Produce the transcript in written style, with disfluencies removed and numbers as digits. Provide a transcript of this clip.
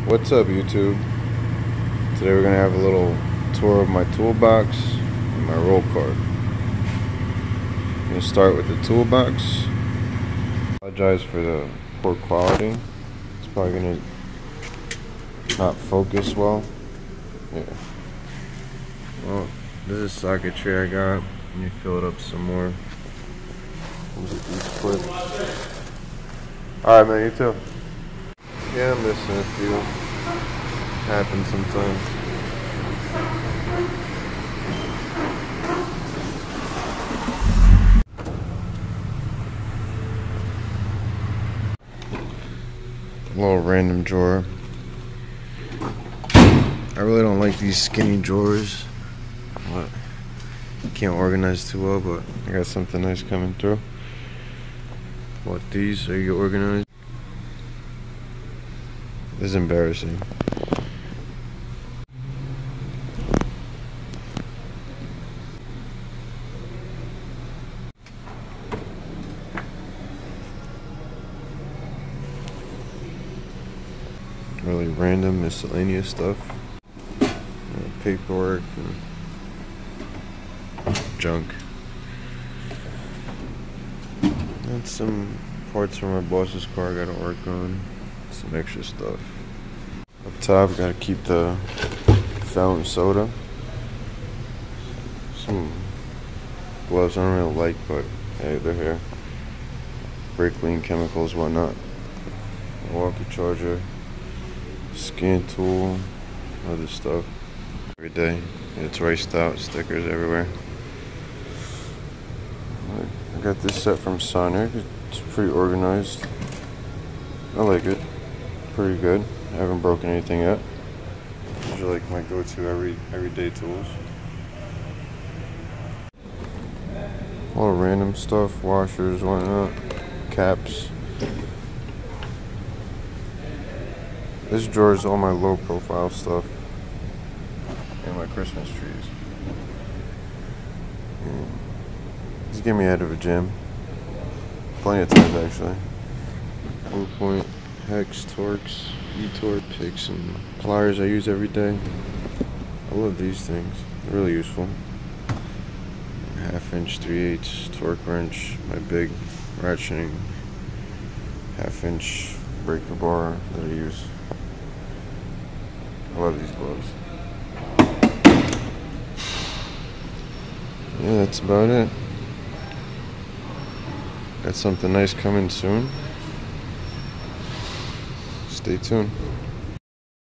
What's up, YouTube? Today we're gonna have a little tour of my toolbox and my roll cart. I'm gonna start with the toolbox. Apologize for the poor quality. It's probably gonna not focus well. Yeah. Well, this is socketry I got. Let me fill it up some more. These clips. Alright, man, you too. Yeah, I'm missing a few. Happens sometimes. A little random drawer. I really don't like these skinny drawers. But can't organize too well, but I got something nice coming through. What these so you get organized. This is embarrassing. Really random miscellaneous stuff. Paperwork and junk. And some parts from my boss's car I gotta work on. Some extra stuff. Up top, gotta keep the fountain soda. Some gloves I don't really like, but hey, they're here. Brake clean chemicals, whatnot. Walkie charger, scan tool, other stuff. Every day, it's raced out, stickers everywhere. I got this set from Sonic. It's pretty organized. I like it. Pretty good. I haven't broken anything yet. These are like my go-to everyday tools. All random stuff, washers, whatnot, caps. This drawer is all my low-profile stuff and my Christmas trees. Just get me out of a gym. Plenty of times actually. 4-point hex, Torx, E-torque picks, and pliers I use every day. I love these things. They're really useful. 1/2" 3/8 torque wrench, my big ratcheting 1/2" breaker bar that I use. I love these gloves. Yeah, that's about it. Got something nice coming soon. Stay tuned.